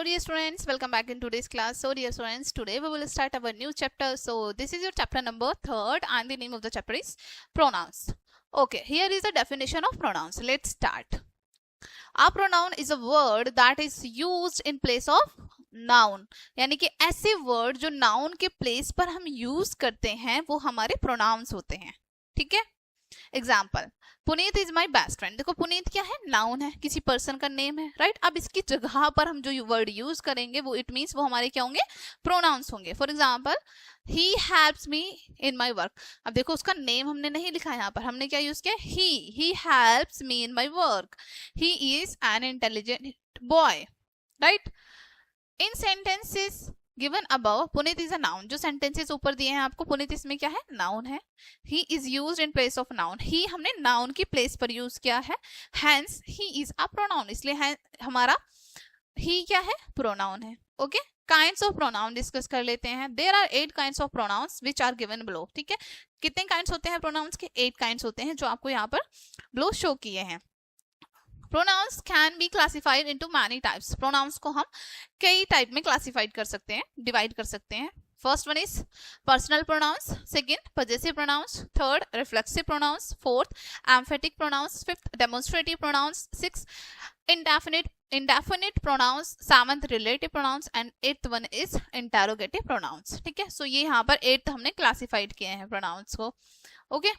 dear students, welcome back in today's class. So dear students, today we will start our new chapter. So this is your chapter number 3rd and the name of the chapter is pronouns. Okay, here is the definition of pronouns. Let's start. A pronoun is a word that is used in place of noun. यानी कि ऐसे word जो noun के place पर हम use करते हैं वो हमारे pronouns होते हैं. ठीक है? Example, Puneet is my best friend. देखो पुनीत क्या है, नाउन है, किसी पर्सन का नेम है, राइट. अब इसकी जगह पर हम जो वर्ड यूज करेंगे वो इट मीन्स वो हमारे क्या होंगे, प्रोनाउंस होंगे. For example, he helps me in my work. अब देखो उसका नेम हमने नहीं लिखा, यहाँ पर हमने क्या यूज किया, he helps me in my work. He is an intelligent boy, right. In sentences given above Puneet is a noun. जो सेंटेंसेस ऊपर दिए हैं आपको, पुनीत इसमें क्या है, नाउन है. He is used in place of noun. He हमने नाउन की प्लेस पर यूज किया है. Hence he is a pronoun, इसलिए हमारा ही क्या है, प्रोनाउन है. Okay, kinds of pronoun discuss कर लेते हैं. There are 8 kinds of pronouns which are given below. ठीक है, कितने काइंड्स होते हैं प्रोनाउंस के, 8 काइंड्स होते हैं जो आपको यहाँ पर बिलो शो किए हैं. Pronouns can be classified into many types. Pronouns को हम कई टाइप में क्लासिफाइड कर सकते हैं, डिवाइड कर सकते हैं. First one is personal pronouns, second possessive pronouns, third reflexive pronouns, fourth emphatic pronouns, fifth demonstrative pronouns, six indefinite pronouns, seventh relative pronouns and eighth one is interrogative pronouns. ठीक है, सो ये यहाँ पर 8 हमने क्लासिफाइड किए हैं प्रोनाउंस को. Okay,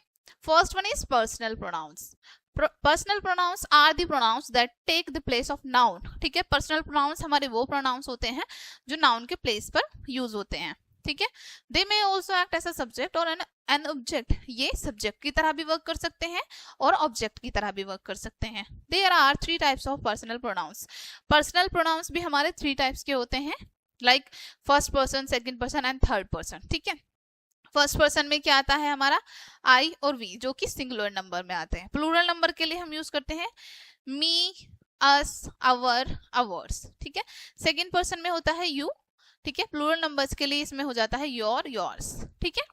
first one is personal pronouns. Personal pronouns are the pronouns that take the place of noun. ठीक है, पर्सनल प्रोनाउंस हमारे वो प्रोनाउंस होते हैं जो नाउन के प्लेस पर यूज होते हैं. ठीक है, they may also act as a subject और एन ऑब्जेक्ट. ये सब्जेक्ट की तरह भी वर्क कर सकते हैं और ऑब्जेक्ट की तरह भी वर्क कर सकते हैं. There are 3 types of personal pronouns. Personal pronouns भी हमारे 3 टाइप्स के होते हैं, like first person, second person and third person. ठीक है, फर्स्ट पर्सन में क्या आता है हमारा, आई और वी, जो कि सिंगुलर नंबर में आते हैं. प्लूरल नंबर के लिए हम यूज करते हैं मी, अस, अवर, अवर्स. ठीक है, सेकंड पर्सन में होता है यू. ठीक है, प्लूरल नंबर्स के लिए इसमें हो जाता है योर, योर्स. ठीक है,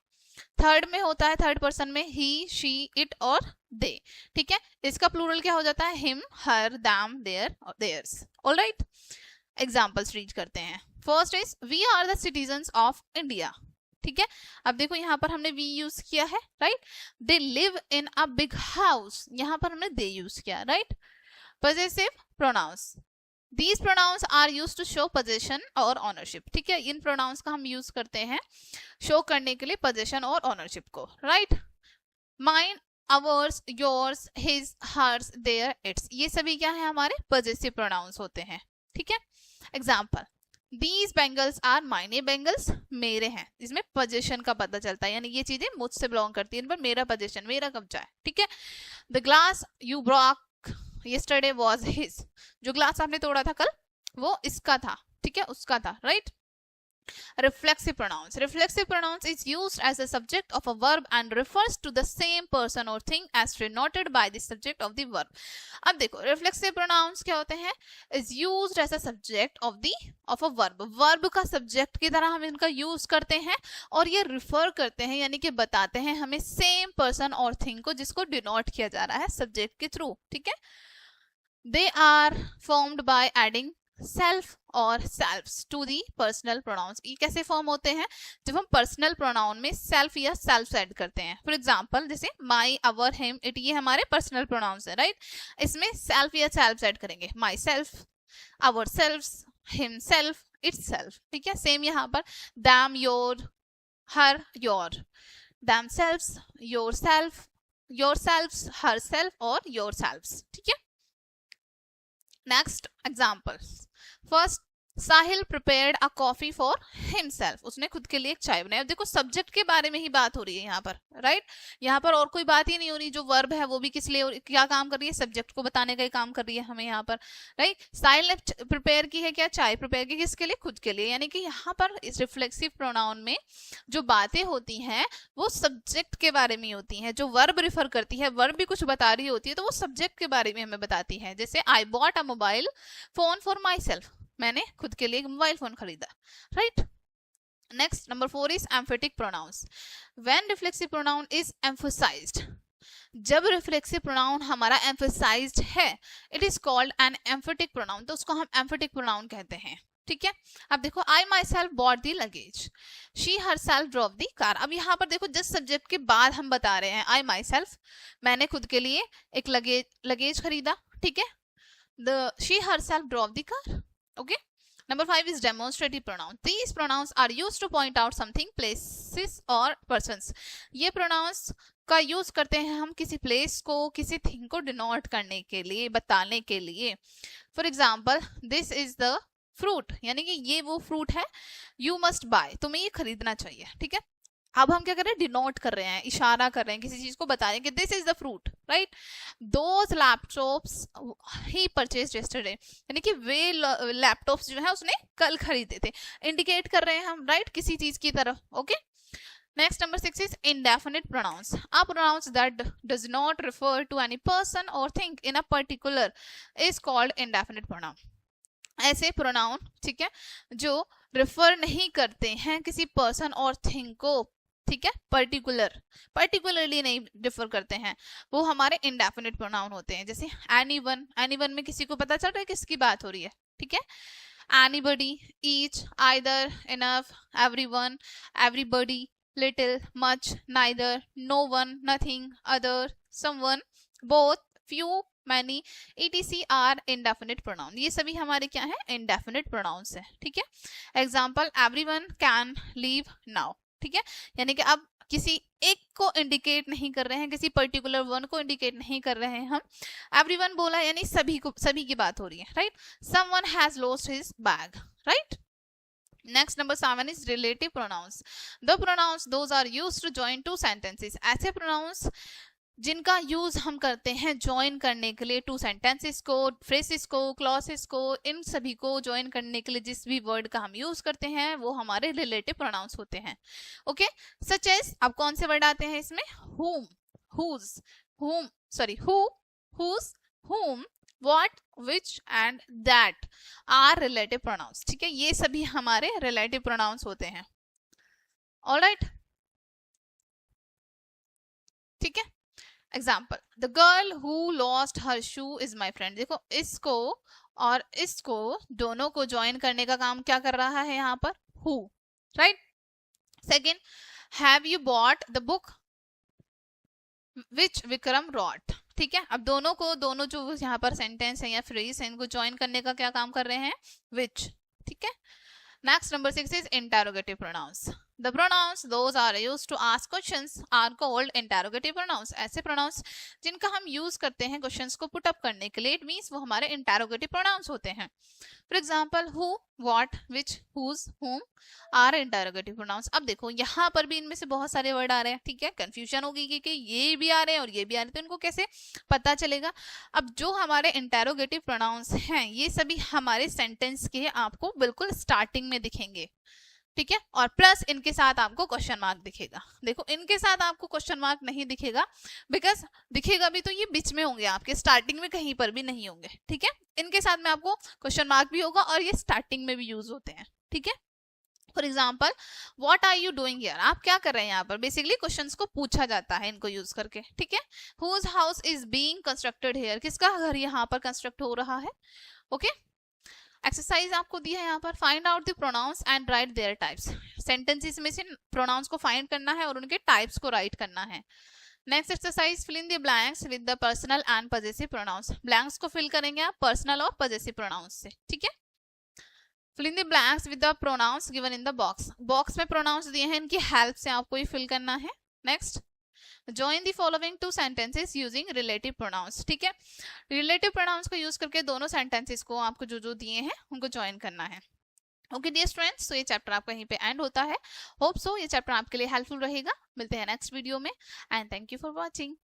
थर्ड में होता है, थर्ड पर्सन में ही, शी, इट और दे. ठीक है, इसका प्लूरल क्या हो जाता है, हिम, हर, दैम, देयर और देयर्स. ऑलराइट, एग्जांपल्स रीड करते हैं. First is we are the citizens of India. ठीक है, अब देखो यहाँ पर हमने वी यूज किया है, right. They live in a big house, यहाँ पर हमने दे यूज किया, right. Possessive pronouns, these pronouns are use to show possession और ऑनरशिप. ठीक है, इन प्रोनाउंस का हम यूज करते हैं शो करने के लिए पोजेशन और ऑनरशिप को, right. Mine, ours, yours, his, hers, their, its, ये सभी क्या है, हमारे पजेसिव प्रोनाउंस होते हैं. ठीक है, example, These bangles are mine. ये बैंगल्स मेरे हैं. इसमें पोजीशन का पता चलता है, यानी ये चीजें मुझसे बिलोंग करती हैं, इन पर मेरा पोजीशन, मेरा कब्जा है. ठीक है, The glass you broke yesterday was his. जो ग्लास आपने तोड़ा था कल वो इसका था. ठीक है, उसका था, right. Reflexive pronouns. Reflexive pronouns is used as a subject of a verb and refers to the same person or thing as denoted by the subject of the verb. अब देखो reflexive pronouns क्या होते हैं, is used as a subject of a verb. verb का subject की तरह हम इनका use करते हैं और ये refer करते हैं, यानी कि बताते हैं हमें same person और thing को जिसको denote किया जा रहा है subject के through. ठीक है, they are formed by adding self और selfs to the personal pronouns. ये कैसे फॉर्म होते हैं, जब हम पर्सनल प्रोनाउन में सेल्फ या सेल्फ ऐड करते हैं. फॉर एग्जांपल, जैसे माई, अवर, हिम, इट, ये हमारे पर्सनल प्रोनाउंस है, राइट. इसमें सेल्फ या सेल्फ ऐड करेंगे, myself, ourselves, himself, itself. ठीक है, सेम यहाँ पर them, your, her, your, themselves, yourselves, herself और योर सेल्फ्स. ठीक है, next examples. First, Sahil prepared a coffee for himself. उसने खुद के लिए एक चाय बनाई. अब देखो सब्जेक्ट के बारे में ही बात हो रही है यहाँ पर, राइट. यहाँ पर और कोई बात ही नहीं हो रही. जो वर्ब है वो भी किस लिए क्या काम कर रही है, सब्जेक्ट को बताने का ही काम कर रही है हमें यहाँ पर, राइट. साहिल ने प्रिपेयर की है क्या, चाय प्रिपेयर की, किसके लिए, खुद के लिए. यानी कि यहाँ पर इस रिफ्लेक्सिव प्रोनाउन में जो बातें होती हैं वो सब्जेक्ट के बारे में होती हैं. जो वर्ब रिफर करती है, वर्ब भी कुछ बता रही होती है तो वो सब्जेक्ट के बारे में हमें बताती है. जैसे I bought a mobile phone for myself, मैंने खुद के लिए एक मोबाइल फोन खरीदा, right. Next, number 4 is emphatic pronouns. When reflexive pronoun is emphasized, जब रिफ्लेक्सिव प्रोनाउन हमारा एम्फसाइज्ड है, it is called an emphatic pronoun. तो उसको हम एम्फेटिक प्रोनाउन कहते हैं. ठीक है। अब देखो I myself bought the luggage, she herself drop the car. अब यहाँ पर देखो जिस सब्जेक्ट के बाद हम बता रहे हैं आई माई सेल्फ, मैंने खुद के लिए एक लगेज खरीदा, ठीक है। The she herself drop the car, okay. Number 5 is demonstrative pronouns. These pronouns are used to point out something, places or persons. ये pronouns का यूज करते हैं हम किसी प्लेस को, किसी थिंग को डिनोट करने के लिए, बताने के लिए। For example this is the fruit, यानी कि ये वो फ्रूट है, यू मस्ट बाय, तुम्हें ये खरीदना चाहिए, ठीक है। अब हम क्या कर रहे हैं, डिनोट कर रहे हैं, इशारा कर रहे हैं, किसी चीज को बता रहे हैं कि this is the fruit, right. Those laptops he purchased yesterday, यानी कि वे लैपटॉप्स जो है उसने कल खरीदे थे, इंडिकेट कर रहे हैं हम, राइट, किसी चीज की तरफ, okay. Next, number 6 is indefinite pronouns. A pronouns that does not refer to any person or thing in a particular is called indefinite pronoun. ऐसे pronoun, ठीक है, जो refer नहीं करते हैं किसी person और thing को, ठीक है, particularly नहीं refer करते हैं, वो हमारे indefinite pronoun होते हैं। जैसे anyone में किसी को पता चल रहा है किसकी बात हो रही है, ठीक है। anybody, each, either, enough, everyone, everybody, little, much, neither, no one, nothing, other, someone, both, few, many, etc are indefinite pronoun। ये सभी हमारे क्या है, indefinite pronouns है, ठीक है। Example everyone can leave now, ठीक है, यानी कि अब किसी एक को इंडिकेट नहीं कर रहे हैं, किसी पर्टिकुलर वन को इंडिकेट नहीं कर रहे हैं हम। everyone बोला यानी सभी की बात हो रही है, right. someone has lost his bag, right। Next, number 7 is relative pronouns. The pronouns those are used to join two sentences. ऐसे pronouns जिनका यूज हम करते हैं ज्वाइन करने के लिए टू सेंटेंसेस को, फ्रेसेस को, क्लॉसेस को, इन सभी को ज्वाइन करने के लिए जिस भी वर्ड का हम यूज करते हैं वो हमारे रिलेटिव प्रोनाउंस होते हैं, ओके। सच एज, अब कौन से वर्ड आते हैं इसमें, whom, whose, whom, sorry, who, whose, whom, what, which and that are relative pronouns, ठीक है। ये सभी हमारे relative pronouns होते हैं, alright, ठीक है। Example the girl who lost her shoe is my friend. देखो इसको और इसको दोनों को ज्वाइन करने का काम क्या कर रहा है यहाँ पर, who, right. Second, have you bought the book which Vikram wrote, ठीक है। अब दोनों जो यहाँ पर सेंटेंस है या फ्रेज है इनको ज्वाइन करने का क्या काम कर रहे हैं, विच, ठीक है। Next, number 6 is interrogative pronouns. The pronouns those are used to ask questions are called interrogative pronouns. ऐसे pronouns जिनका हम use करते हैं questions को put up करने के लिए, it means वो हमारे interrogative pronouns होते हैं। For example, who, what, which, whose, whom are interrogative pronouns. अब देखो यहाँ पर भी इनमें से बहुत सारे वर्ड आ रहे हैं, ठीक है। कंफ्यूजन होगी कि ये भी आ रहे हैं और ये भी आ रहे हैं, तो इनको कैसे पता चलेगा। अब जो हमारे इंटेरोगेटिव प्रोनाउंस हैं ये सभी हमारे सेंटेंस के आपको बिल्कुल स्टार्टिंग में दिखेंगे, ठीक है, और प्लस इनके साथ आपको क्वेश्चन मार्क दिखेगा। देखो इनके साथ आपको क्वेश्चन मार्क नहीं दिखेगा, बिकॉज दिखेगा भी तो ये बीच में होंगे, आपके स्टार्टिंग में कहीं पर भी नहीं होंगे, ठीक है। इनके साथ में आपको क्वेश्चन मार्क भी होगा और ये स्टार्टिंग में भी यूज होते हैं, ठीक है। For example what are you doing here, आप क्या कर रहे हैं यहाँ पर, बेसिकली क्वेश्चंस को पूछा जाता है इनको यूज करके, ठीक है। Whose house is being constructed here, किसका घर यहाँ पर कंस्ट्रक्ट हो रहा है, ओके। एक्सरसाइज आपको दी है यहाँ पर, find out the pronouns and right there types. Sentences में से प्रोनाउंस को फाइंड करना है और उनके टाइप्स को राइट करना है। Next exercise, fill in the blanks with the personal and possessive pronouns. Blanks को फिल करेंगे आप पर्सनल और पजेसिव प्रोनाउंस से, ठीक है। Fill in the blanks with the pronouns given in the box. Box में प्रोनाउंस दिए हैं, इनकी हेल्प से आपको ये फिल करना है। Next, join the following two sentences using relative pronouns, ठीक है। relative pronouns को यूज करके दोनों sentences को आपको जो दिए हैं उनको ज्वाइन करना है, ओके डियर स्टूडेंट्स। तो ये चैप्टर आपका यहीं पे एंड होता है। होप सो ये चैप्टर आपके लिए हेल्पफुल रहेगा। मिलते हैं नेक्स्ट वीडियो में and thank you for watching.